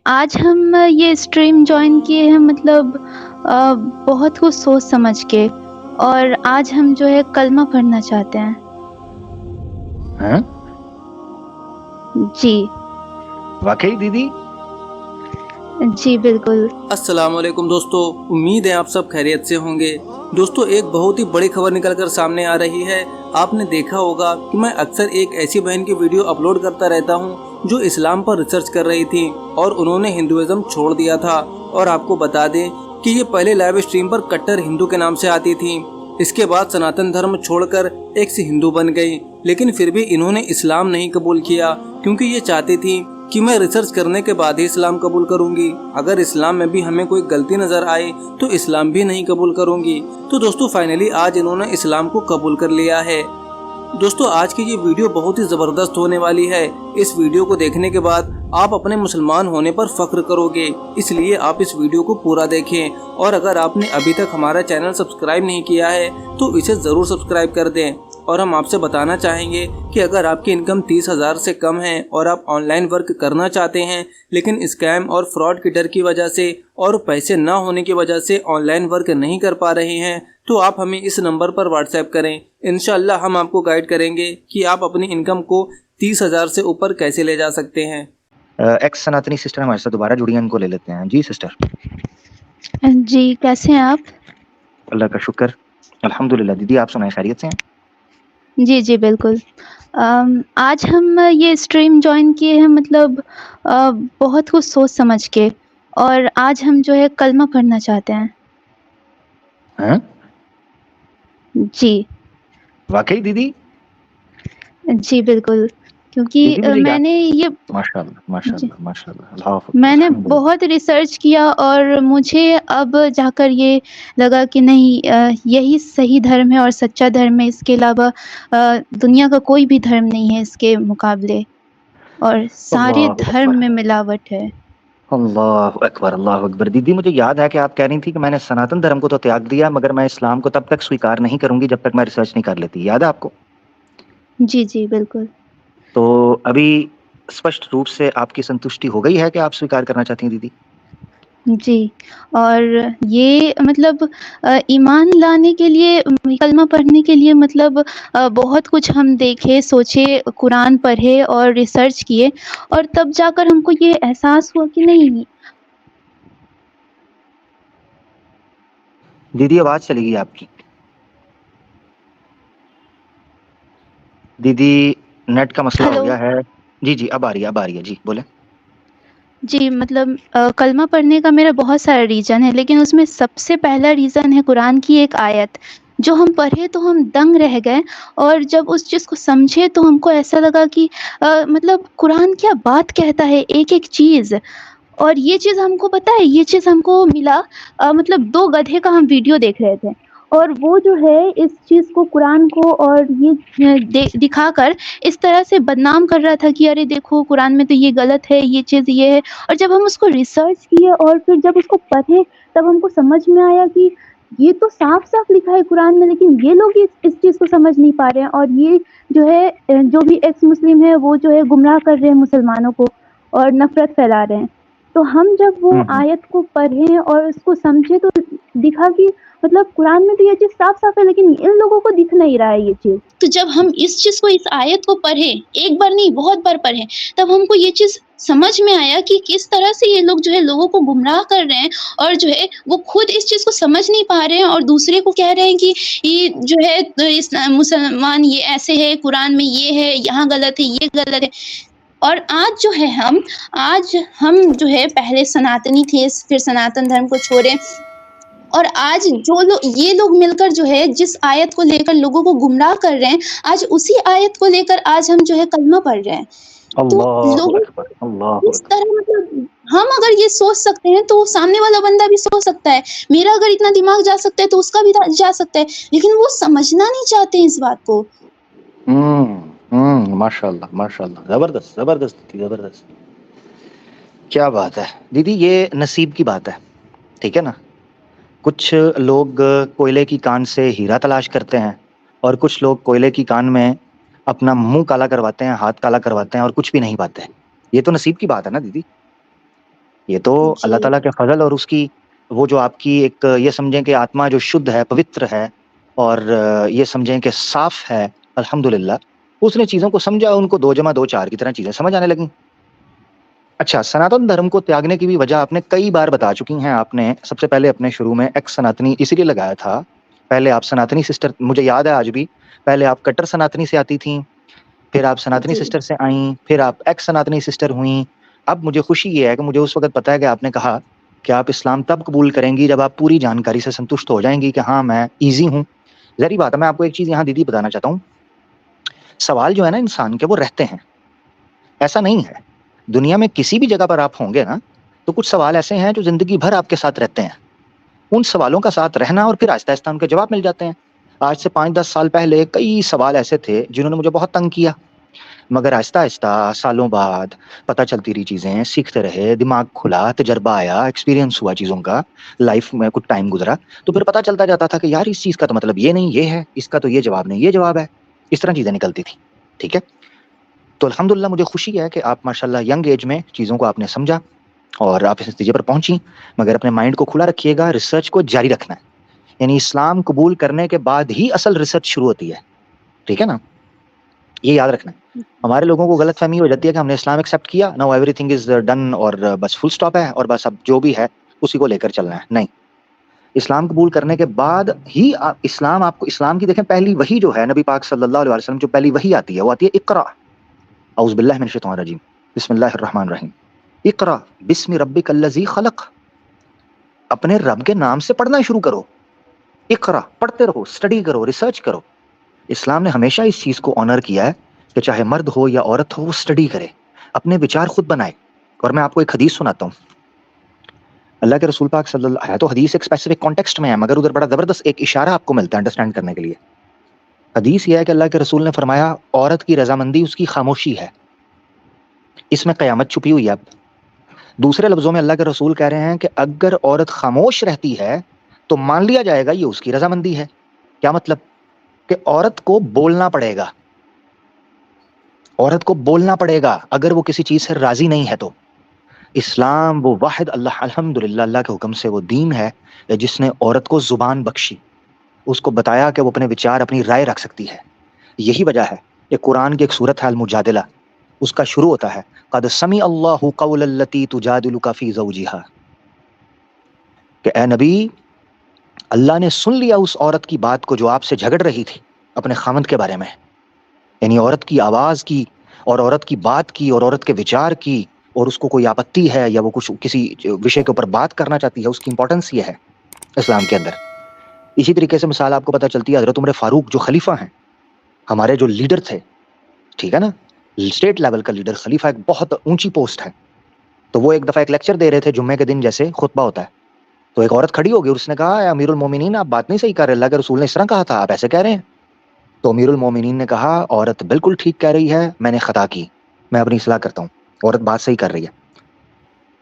آج ہم یہ اسٹریم جوائن کیے ہیں مطلب بہت کچھ سوچ سمجھ کے، اور آج ہم جو ہے کلمہ پڑھنا چاہتے ہیں۔ ہاں جی واقعی دیدی؟ جی بالکل۔ السلام علیکم دوستو، امید ہے آپ سب خیریت سے ہوں گے۔ دوستو، ایک بہت ہی بڑی خبر نکل کر سامنے آ رہی ہے۔ آپ نے دیکھا ہوگا کہ میں اکثر ایک ایسی بہن کی ویڈیو اپلوڈ کرتا رہتا ہوں جو اسلام پر ریسرچ کر رہی تھی اور انہوں نے ہندوازم چھوڑ دیا تھا۔ اور آپ کو بتا دیں کہ یہ پہلے لائیو اسٹریم پر کٹر ہندو کے نام سے آتی تھی، اس کے بعد سناتن دھرم چھوڑ کر ایکس ہندو بن گئی، لیکن پھر بھی انہوں نے اسلام نہیں قبول کیا کیونکہ یہ چاہتی تھی کہ میں ریسرچ کرنے کے بعد ہی اسلام قبول کروں گی، اگر اسلام میں بھی ہمیں کوئی غلطی نظر آئے تو اسلام بھی نہیں قبول کروں گی۔ تو دوستو فائنلی آج انہوں نے اسلام کو قبول کر لیا ہے۔ دوستو آج کی یہ ویڈیو بہت ہی زبردست ہونے والی ہے۔ اس ویڈیو کو دیکھنے کے بعد آپ اپنے مسلمان ہونے پر فخر کرو گے، اس لیے آپ اس ویڈیو کو پورا دیکھیں، اور اگر آپ نے ابھی تک ہمارا چینل سبسکرائب نہیں کیا ہے تو اسے ضرور سبسکرائب کر دیں۔ اور ہم آپ سے بتانا چاہیں گے کہ اگر آپ کی انکم 30,000 سے کم ہے اور آپ آن لائن ورک کرنا چاہتے ہیں لیکن اسکیم اور فراڈ کے ڈر کی وجہ سے اور پیسے نہ ہونے کی وجہ سے آن لائن ورک نہیں کر پا رہے ہیں تو آپ ہمیں اس نمبر پر واٹس ایپ کریں، انشاءاللہ ہم آپ کو گائیڈ کریں گے کہ آپ اپنی انکم کو 30,000 سے اوپر کیسے لے جا سکتے ہیں۔ ایکس سناتنی سسٹر ہمارے ساتھ دوبارہ جڑی ہیں، ان کو لے لیتے ہیں۔ جی سسٹر۔ جی کیسے ہیں آپ؟ اللہ کا شکر، الحمدللہ۔ دیدی آپ سنائیں، خیریت سے ہیں؟ جی جی بالکل۔ آج ہم یہ اسٹریم جوائن کیے ہیں مطلب بہت کچھ سوچ سمجھ کے، اور آج ہم جو ہے کلمہ پڑھنا چاہتے ہیں۔ ہاں جی واقعی دیدی؟ جی بالکل، دیدی کیونکہ مجھے میں یاد، نے یہ ماشاءاللہ ماشاءاللہ ماشاءاللہ، اللہ حافظ، میں نے الحمدللہ۔ بہت ریسرچ کیا اور مجھے اب جا کر یہ لگا کہ نہیں، یہی صحیح دھرم ہے اور سچا دھرم ہے، اس کے علاوہ دنیا کا کوئی بھی دھرم نہیں ہے اس کے مقابلے، اور سارے اللہ اکبر، دھرم میں ملاوٹ ہے۔ اللہ اکبر، اللہ اکبر۔ دیدی مجھے یاد ہے کہ آپ کہہ رہی تھی کہ میں نے سناتن دھرم کو تو تیاگ دیا مگر میں اسلام کو تب تک سویکار نہیں کروں گی جب تک میں ریسرچ نہیں کر لیتی، یاد ہے آپ کو؟ جی جی بالکل۔ تو ابھی اسپشٹ روپ سے آپ کی سنتشٹی ہو گئی ہے کہ آپ سویکار کرنا چاہتی ہیں دیدی؟ جی، اور یہ مطلب ایمان لانے کے لیے، کلمہ پڑھنے کے لیے مطلب بہت کچھ ہم دیکھے، سوچے، قرآن پڑھے اور ریسرچ کیے، اور تب جا کر ہم کو یہ احساس ہوا کہ نہیں۔ دیدی آواز چلی گئی آپ کی۔ دیدی نیٹ کا مسئلہ ہو ہلو۔ گیا ہے۔ جی جی اب آ رہی ہے، اب آ رہی ہے، جی بولیں۔ جی مطلب کلمہ پڑھنے کا میرا بہت سارا ریزن ہے، لیکن اس میں سب سے پہلا ریزن ہے قرآن کی ایک آیت جو ہم پڑھے تو ہم دنگ رہ گئے، اور جب اس چیز کو سمجھے تو ہم کو ایسا لگا کہ مطلب قرآن کیا بات کہتا ہے، ایک ایک چیز۔ اور یہ چیز ہم کو پتہ ہے، یہ چیز ہم کو ملا مطلب 2 گدھے کا ہم ویڈیو دیکھ رہے تھے، اور وہ جو ہے اس چیز کو، قرآن کو، اور یہ دکھا کر اس طرح سے بدنام کر رہا تھا کہ ارے دیکھو قرآن میں تو یہ غلط ہے، یہ چیز یہ ہے۔ اور جب ہم اس کو ریسرچ کیے اور پھر جب اس کو پڑھے تب ہم کو سمجھ میں آیا کہ یہ تو صاف صاف لکھا ہے قرآن میں، لیکن یہ لوگ اس چیز کو سمجھ نہیں پا رہے ہیں، اور یہ جو ہے جو بھی ایکس مسلم ہے وہ جو ہے گمراہ کر رہے ہیں مسلمانوں کو اور نفرت پھیلا رہے ہیں۔ تو ہم جب وہ آیت کو پڑھے اور اس کو سمجھے تو دکھا کہ مطلب قرآن میں تو یہ چیز صاف صاف ہے، لیکن ان لوگوں کو دکھ نہیں رہا ہے یہ چیز۔ تو جب ہم اس چیز کو، اس آیت کو پڑھے، ایک بار نہیں بہت بار پڑھے، تب ہم کو یہ چیز سمجھ میں آیا کہ کس طرح سے یہ لوگ جو ہے لوگوں کو گمراہ کر رہے ہیں، اور جو ہے وہ خود اس چیز کو سمجھ نہیں پا رہے ہیں اور دوسرے کو کہہ رہے ہیں کہ یہ جو ہے مسلمان یہ ایسے ہے، قرآن میں یہ ہے، یہاں غلط ہے، یہ غلط ہے۔ اور آج جو ہے ہم جو ہے پہلے سناتنی تھے، پھر سناتن دھرم کو چھوڑے، اور آج جو یہ لوگ مل کر جو ہے جس آیت کو لے کر لوگوں کو گمراہ کر رہے ہیں، آج اسی آیت کو لے کر آج ہم جو ہے کلمہ پڑھ رہے ہیں۔ تو اللہ لوگوں اکبر، اللہ اس اکبر۔ طرح مطلب ہم اگر یہ سوچ سکتے ہیں تو سامنے والا بندہ بھی سوچ سکتا ہے، میرا اگر اتنا دماغ جا سکتا ہے تو اس کا بھی جا سکتا ہے، لیکن وہ سمجھنا نہیں چاہتے ہیں اس بات کو۔ ماشاء اللہ ماشاء اللہ، زبردست زبردست تھی، زبردست، کیا بات ہے دیدی۔ یہ نصیب کی بات ہے، ٹھیک ہے نا؟ کچھ لوگ کوئلے کی کان سے ہیرا تلاش کرتے ہیں، اور کچھ لوگ کوئلے کی کان میں اپنا منہ کالا کرواتے ہیں، ہاتھ کالا کرواتے ہیں اور کچھ بھی نہیں پاتے۔ یہ تو نصیب کی بات ہے نا دیدی؟ یہ تو اللہ جی تعالیٰ کے فضل اور اس کی وہ جو آپ کی ایک یہ سمجھیں کہ آتما جو شدھ ہے، پوتر ہے، اور یہ سمجھیں کہ صاف ہے، الحمدللہ اس نے چیزوں کو سمجھا، ان کو 2+2=4 کی طرح چیزیں سمجھ آنے لگیں۔ اچھا، سناتن دھرم کو تیاگنے کی بھی وجہ آپ نے کئی بار بتا چکی ہیں۔ آپ نے سب سے پہلے اپنے شروع میں ایکس سناتنی اسی لیے لگایا تھا، پہلے آپ سناتنی سسٹر، مجھے یاد ہے آج بھی، پہلے آپ کٹر سناتنی سے آتی تھیں، پھر آپ سناتنی جی سسٹر سے آئیں، پھر آپ ایکس سناتنی سسٹر ہوئیں۔ اب مجھے خوشی یہ ہے کہ مجھے اس وقت پتا ہے کہ آپ نے کہا کہ آپ اسلام تب قبول کریں گی جب آپ پوری جانکاری سے سنتشٹ ہو جائیں گی کہ ہاں میں ایزی ہوں۔ ظاہری بات ہے، میں آپ کو ایک چیز یہاں دیدی بتانا چاہتا ہوں، سوال جو ہے نا انسان کے وہ رہتے ہیں، ایسا نہیں ہے دنیا میں کسی بھی جگہ پر آپ ہوں گے نا تو کچھ سوال ایسے ہیں جو زندگی بھر آپ کے ساتھ رہتے ہیں، ان سوالوں کا ساتھ رہنا اور پھر آہستہ آہستہ ان کے جواب مل جاتے ہیں۔ آج سے 5-10 سال پہلے کئی سوال ایسے تھے جنہوں نے مجھے بہت تنگ کیا، مگر آہستہ آہستہ سالوں بعد پتہ چلتی رہی چیزیں، سیکھتے رہے، دماغ کھلا، تجربہ آیا، ایکسپیرینس ہوا چیزوں کا، لائف میں کچھ ٹائم گزرا، تو پھر پتہ چلتا جاتا تھا کہ یار اس چیز کا تو مطلب یہ نہیں یہ ہے، اس کا تو یہ جواب نہیں یہ جواب ہے، اس طرح چیزیں نکلتی تھی۔ ٹھیک ہے، تو الحمدللہ مجھے خوشی ہے کہ آپ ماشاءاللہ ینگ ایج میں چیزوں کو آپ نے سمجھا اور آپ اس نتیجے پر پہنچی، مگر اپنے مائنڈ کو کھلا رکھیے گا، ریسرچ کو جاری رکھنا ہے، یعنی اسلام قبول کرنے کے بعد ہی اصل ریسرچ شروع ہوتی ہے، ٹھیک ہے نا، یہ یاد رکھنا ہے۔ ہمارے لوگوں کو غلط فہمی ہو جاتی ہے کہ ہم نے اسلام ایکسیپٹ کیا، now every thing is done, اور بس فل سٹاپ ہے اور بس اب جو بھی ہے اسی کو لے کر چلنا ہے، نہیں، اسلام قبول کرنے کے بعد ہی اسلام آپ کو، اسلام کی دیکھیں پہلی وحی جو ہے نبی پاک صلی اللہ علیہ وسلم جو پہلی وحی آتی ہے وہ آتی ہے اقرا، اعوذ باللہ من الشیطان الرجیم، بسم اللہ الرحمن الرحیم، اقرا بسم ربک الذی خلق، اپنے رب کے نام سے پڑھنا شروع کرو، اقرا، پڑھتے رہو، اسٹڈی کرو، ریسرچ کرو۔ اسلام نے ہمیشہ اس چیز کو آنر کیا ہے کہ چاہے مرد ہو یا عورت ہو وہ اسٹڈی کرے، اپنے وچار خود بنائے۔ اور میں آپ کو ایک حدیث سناتا ہوں، اللہ کے رسول پاک صلی اللہ، ہے تو حدیث ایک اسپیسیفک کانٹیکسٹ میں ہے مگر ادھر بڑا زبردست ایک اشارہ آپ کو ملتا ہے انڈرسٹینڈ کرنے کے لیے۔ حدیث یہ ہے کہ اللہ کے رسول نے فرمایا عورت کی رضامندی اس کی خاموشی ہے، اس میں قیامت چھپی ہوئی ہے۔ اب دوسرے لفظوں میں اللہ کے رسول کہہ رہے ہیں کہ اگر عورت خاموش رہتی ہے تو مان لیا جائے گا یہ اس کی رضامندی ہے۔ کیا مطلب؟ کہ عورت کو بولنا پڑے گا، عورت کو بولنا پڑے گا اگر وہ کسی چیز سے راضی نہیں ہے تو۔ اسلام وہ واحد اللہ، الحمدللہ اللہ کے حکم سے وہ دین ہے جس نے عورت کو زبان بخشی، اس کو بتایا کہ وہ اپنے وچار، اپنی رائے رکھ سکتی ہے۔ یہی وجہ ہے کہ قرآن کی ایک سورت ہے المجادلہ، اس کا شروع ہوتا ہے قد سمع اللہ قول التی تجادلک فی زوجہا، کہ اے نبی اللہ نے سن لیا اس عورت کی بات کو جو آپ سے جھگڑ رہی تھی اپنے خاوند کے بارے میں، یعنی عورت کی آواز کی اور عورت کی بات کی اور عورت کے وچار کی، اور اس کو کوئی آپتی ہے یا وہ کچھ کسی وشے کے اوپر بات کرنا چاہتی ہے، اس کی امپورٹنس یہ ہے اسلام کے اندر۔ اسی طریقے سے مثال آپ کو پتہ چلتی ہے حضرت عمر فاروق جو خلیفہ ہیں، ہمارے جو لیڈر تھے، ٹھیک ہے نا، اسٹیٹ لیول کا لیڈر، خلیفہ ایک بہت اونچی پوسٹ ہے، تو وہ ایک دفعہ ایک لیکچر دے رہے تھے جمعے کے دن، جیسے خطبہ ہوتا ہے، تو ایک عورت کھڑی ہو گئی اور اس نے کہا اے امیر المومنین آپ بات نہیں صحیح کر رہے، اللہ کے رسول نے اس طرح کہا تھا، آپ ایسے کہہ رہے ہیں۔ تو امیر المومنین نے کہا عورت بالکل ٹھیک کہہ رہی ہے، میں نے خطا کی، میں اپنی اصلاح کرتا ہوں، عورت بات صحیح کر رہی ہے۔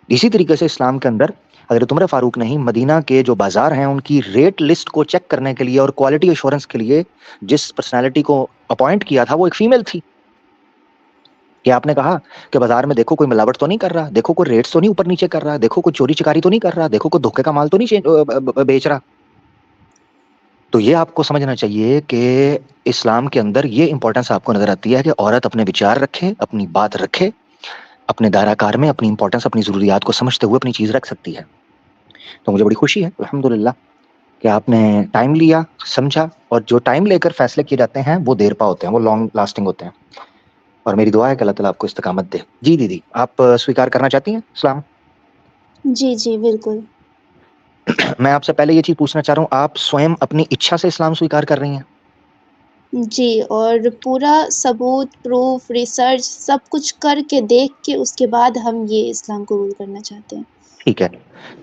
اسی طریقے سے اسلام کے اندر حضرت عمر فاروق نے ہی مدینہ کے جو بازار ہیں ان کی ریٹ لسٹ کو چیک کرنے کے لیے اور کوالٹی ایشورنس کے لیے جس پرسنالٹی کو اپوائنٹ کیا تھا وہ ایک فیمیل تھی، کہ آپ نے کہا کہ بازار میں دیکھو کوئی ملاوٹ تو نہیں کر رہا، دیکھو کوئی ریٹس تو نہیں اوپر نیچے کر رہا، دیکھو کوئی چوری چکاری تو نہیں کر رہا، دیکھو کوئی دھوکے کا مال تو نہیں بیچ رہا۔ تو یہ آپ کو سمجھنا چاہیے کہ اسلام کے اندر یہ امپورٹنس آپ کو نظر آتی ہے کہ عورت اپنے وچار رکھے، اپنی بات رکھے، اپنے دائرہ کار میں اپنی امپورٹنس، اپنی ضروریات کو سمجھتے ہوئے اپنی چیز رکھ سکتی ہے۔ تو مجھے بڑی خوشی ہے الحمدللہ کہ آپ نے ٹائم لیا، سمجھا، اور جو ٹائم لے کر فیصلے کیے جاتے ہیں وہ دیر پا ہوتے ہیں، وہ لانگ لاسٹنگ ہوتے ہیں، اور میری دعا ہے کہ اللہ تعالیٰ آپ کو استقامت دے۔ جی دیدی، آپ سویکار کرنا چاہتی ہیں اسلام؟ جی جی بالکل۔ میں آپ سے پہلے یہ چیز پوچھنا چاہ رہا ہوں، آپ سوئم اپنی اچھا سے اسلام سویکار کر رہی ہیں؟ جی، اور پورا ثبوت، پروف، ریسرچ سب کچھ کر کے دیکھ کے اس کے بعد ہم یہ اسلام قبول کرنا چاہتے ہیں۔ ٹھیک ہے،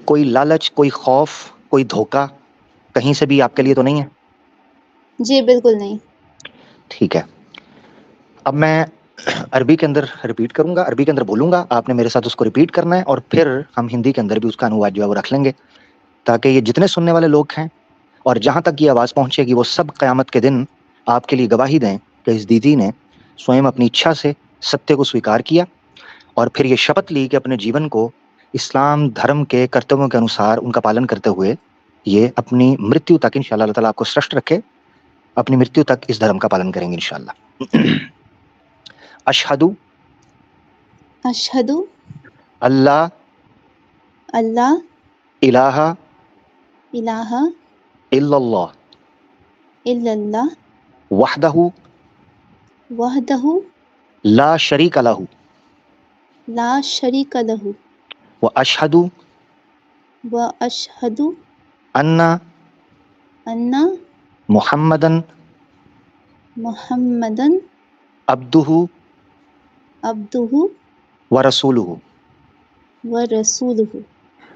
کوئی لالچ، کوئی خوف، کوئی دھوکہ کہیں سے بھی آپ کے لیے تو نہیں ہے؟ جی بالکل نہیں۔ ٹھیک ہے، اب میں عربی کے اندر ریپیٹ کروں گا، عربی کے اندر بولوں گا، آپ نے میرے ساتھ اس کو ریپیٹ کرنا ہے، اور پھر ہم ہندی کے اندر بھی اس کا انواد جو ہے وہ رکھ لیں گے، تاکہ یہ جتنے سننے والے لوگ ہیں اور جہاں تک یہ آواز پہنچے گی وہ سب قیامت کے دن آپ کے لیے گواہی دیں کہ اس دیدی نے سوئم اپنی اچھا سے ستیہ کو سویکار کیا، اور پھر یہ شپت لی کہ اپنے جیون کو اسلام دھرم کے کرتووں کے انوسار ان کا پالن کرتے ہوئے یہ اپنی مرتیو تک انشاءاللہ اللہ تعالیٰ آپ کو سرشٹ رکھے، اپنی مرتیو تک اس دھرم کا پالن کریں گے انشاءاللہ۔ اشہدو اشہدو اللہ اللہ الہ الہ الا اللہ الا اللہ وحدہ وحدہ لا شریک لہ لا شریک لہ واشہد واشہد ان ان محمدن محمدن عبدہ عبدہ ورسولہ۔ ورسولہ۔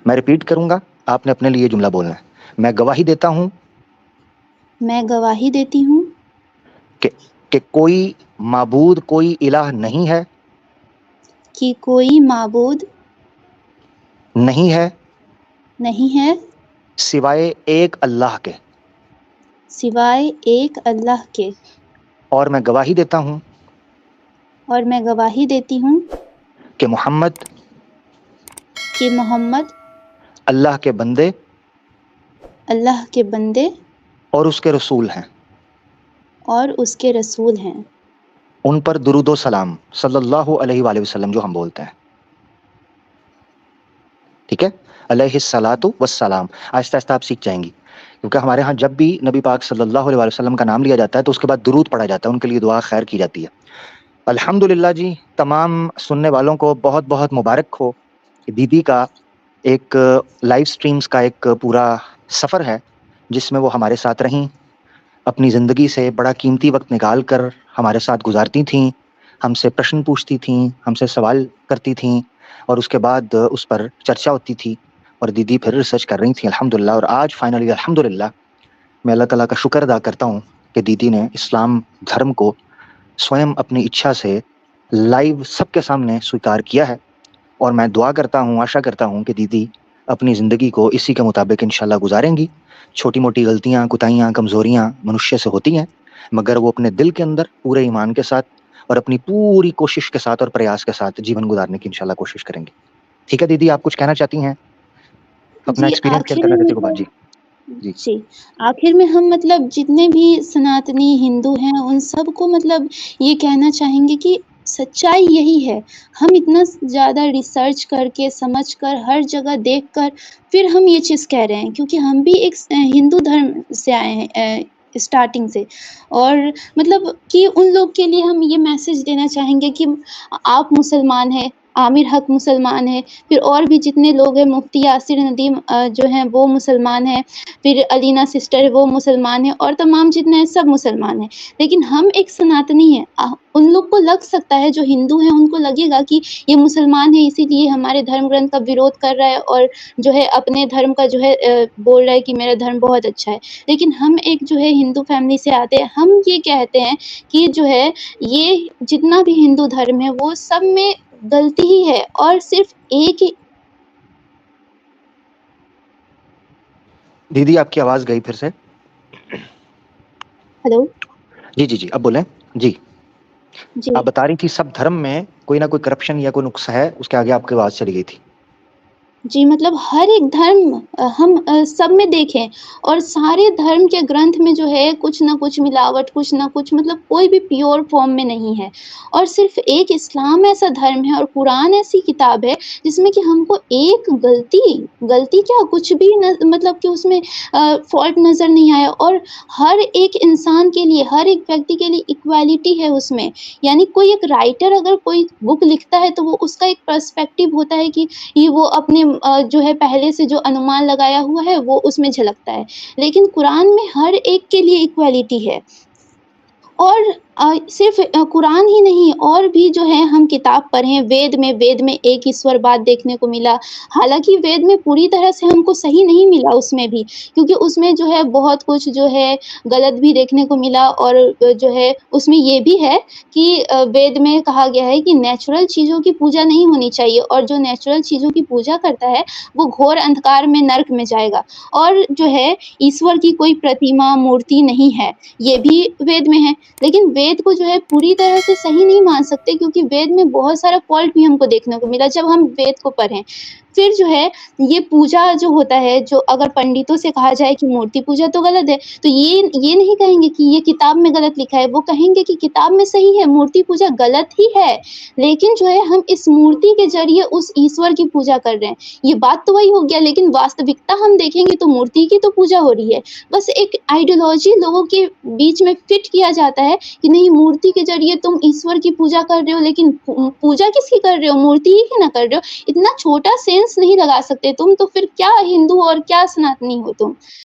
میں ریپیٹ کروں گا، آپ نے اپنے لیے جملہ بولنا ہے۔ میں گواہی دیتا ہوں میں گواہی دیتی ہوں کہ کوئی معبود، کوئی الہ نہیں ہے، کہ کوئی معبود نہیں ہے نہیں ہے سوائے ایک اللہ کے، سوائے ایک اللہ کے، اور میں گواہی دیتا ہوں اور میں گواہی دیتی ہوں کہ محمد کہ محمد اللہ کے بندے اللہ کے بندے اور اس کے رسول ہیں۔ اور اس کے رسول ہیں۔ ان پر درود و سلام صلی اللہ علیہ وآلہ وسلم جو ہم بولتے ہیں، ٹھیک ہے، علیہ الصلاۃ والسلام۔ آہستہ آہستہ آپ سیکھ جائیں گی، کیونکہ ہمارے ہاں جب بھی نبی پاک صلی اللہ علیہ وآلہ وسلم کا نام لیا جاتا ہے تو اس کے بعد درود پڑھا جاتا ہے، ان کے لیے دعا خیر کی جاتی ہے۔ الحمدللہ جی، تمام سننے والوں کو بہت بہت مبارک ہو کہ دیدی کا ایک لائیو سٹریمز کا ایک پورا سفر ہے جس میں وہ ہمارے ساتھ رہیں، اپنی زندگی سے بڑا قیمتی وقت نکال کر ہمارے ساتھ گزارتی تھیں، ہم سے پرشن پوچھتی تھیں، ہم سے سوال کرتی تھیں، اور اس کے بعد اس پر چرچا ہوتی تھی، اور دیدی پھر ریسرچ کر رہی تھیں الحمدللہ۔ اور آج فائنلی الحمدللہ میں اللہ تعالیٰ کا شکر ادا کرتا ہوں کہ دیدی نے اسلام دھرم کو سوئم اپنی اچھا سے لائیو سب کے سامنے سویکار کیا ہے، اور میں دعا کرتا ہوں، آشا کرتا ہوں کہ دیدی اپنی زندگی کو اسی کے مطابق انشاءاللہ گزاریں گی۔ چھوٹی موٹی غلطیاں، کوتاہیاں، کمزوریاں منشیہ سے ہوتی ہیں، مگر وہ اپنے دل کے اندر پورے ایمان کے ساتھ اور اپنی پوری کوشش کے ساتھ اور پریاس کے ساتھ جیون گزارنے کی انشاءاللہ کوشش کریں گی۔ ٹھیک ہے دیدی، آپ کچھ کہنا چاہتی ہیں؟ اپنا جی ایکسپیرینس شیئر آخر کرنا میں چاہتی ہیں؟ جی جی جی آخر میں ہم مطلب جتنے بھی سناتنی ہندو ہیں ان سب کو مطلب یہ کہنا چاہیں گے کہ سچائی یہی ہے۔ ہم اتنا زیادہ ریسرچ کر کے سمجھ کر ہر جگہ دیکھ کر پھر ہم یہ چیز کہہ رہے ہیں، کیونکہ ہم بھی ایک ہندو دھرم سے آئے ہیں اسٹارٹنگ سے، اور مطلب کہ ان لوگ کے لیے ہم یہ میسج دینا چاہیں گے کہ آپ مسلمان ہیں، عامر حق مسلمان ہے، پھر اور بھی جتنے لوگ ہیں، مفتی یاسر ندیم جو ہیں وہ مسلمان ہیں، پھر علینا سسٹر وہ مسلمان ہیں، اور تمام جتنے ہیں سب مسلمان ہیں، لیکن ہم ایک سناتنی ہیں۔ ان لوگ کو لگ سکتا ہے، جو ہندو ہیں ان کو لگے گا کہ یہ مسلمان ہے اسی لیے ہمارے دھرم گرنتھ کا وروଧ کر رہا ہے، اور جو ہے اپنے دھرم کا جو ہے بول رہا ہے کہ میرا دھرم بہت اچھا ہے، لیکن ہم ایک جو ہے ہندو فیملی سے آتے ہیں، ہم یہ کہتے ہیں کہ جو ہے یہ جتنا بھی ہندو دھرم ہے وہ سب میں غلطی ہی ہے، اور صرف ایک ہی۔ دیدی آپ کی آواز گئی پھر سے۔ ہلو جی جی جی اب بولیں جی۔ جی آپ بتا رہی تھی سب دھرم میں کوئی نہ کوئی کرپشن یا کوئی نقص ہے، اس کے آگے آپ کی آواز چلی گئی تھی۔ جی مطلب ہر ایک دھرم ہم سب میں دیکھیں، اور سارے دھرم کے گرنتھ میں جو ہے کچھ نہ کچھ ملاوٹ، کچھ نہ کچھ مطلب کوئی بھی پیور فارم میں نہیں ہے، اور صرف ایک اسلام ایسا دھرم ہے اور قرآن ایسی کتاب ہے جس میں کہ ہم کو ایک غلطی کیا کچھ بھی مطلب کہ اس میں فالٹ نظر نہیں آیا، اور ہر ایک انسان کے لیے، ہر ایک ویکتی کے لیے ایکویلٹی ہے اس میں۔ یعنی کوئی ایک رائٹر اگر کوئی بک لکھتا ہے تو وہ اس کا ایک پرسپیکٹو ہوتا ہے کہ یہ وہ اپنے جو ہے پہلے سے جو انومان لگایا ہوا ہے وہ اس میں جھلکتا ہے، لیکن قرآن میں ہر ایک کے لیے ایکویلٹی ہے۔ اور صرف قرآن ہی نہیں، اور بھی جو ہے ہم کتاب پڑھیں، وید میں ایک ایشور بات دیکھنے کو ملا، حالانکہ وید میں پوری طرح سے ہم کو صحیح نہیں ملا اس میں بھی، کیونکہ اس میں جو ہے بہت کچھ جو ہے غلط بھی دیکھنے کو ملا، اور جو ہے اس میں یہ بھی ہے کہ وید میں کہا گیا ہے کہ نیچرل چیزوں کی پوجا نہیں ہونی چاہیے، اور جو نیچرل چیزوں کی پوجا کرتا ہے وہ گھور اندھکار میں نرک میں جائے گا، اور جو ہے ایشور کی کوئی پرتیما مورتی نہیں ہے، یہ بھی وید میں ہے۔ لیکن وید کو جو ہے پوری طرح سے صحیح نہیں مان سکتے، کیونکہ وید میں بہت سارا فالٹ بھی ہم کو دیکھنے کو ملا جب ہم وید کو پڑھیں۔ پھر جو ہے یہ پوجا جو ہوتا ہے، جو اگر پنڈتوں سے کہا جائے کہ مورتی پوجا تو غلط ہے، تو یہ نہیں کہیں گے کہ یہ کتاب میں غلط لکھا ہے، وہ کہیں گے کہ کتاب میں صحیح ہے، مورتی پوجا غلط ہی ہے، لیکن جو ہے ہم اس مورتی کے ذریعے اس ایشور کی پوجا کر رہے ہیں۔ یہ بات تو وہی ہو گیا، لیکن واستوکتا ہم دیکھیں گے تو مورتی کی تو پوجا ہو رہی ہے، بس ایک آئیڈیالوجی لوگوں کے بیچ میں فٹ کیا جاتا ہے کہ نہیں، مورتی کے ذریعے تم ایشور کی پوجا کر رہے ہو، لیکن پوجا کس کی کر رہے ہو؟ مورتی ہی کی نہ کر رہے ہو۔ اتنا چھوٹا سینس نہیں لگا سکتے تم، تو پھر کیا ہندو اور کیا سناتنی ہو تم؟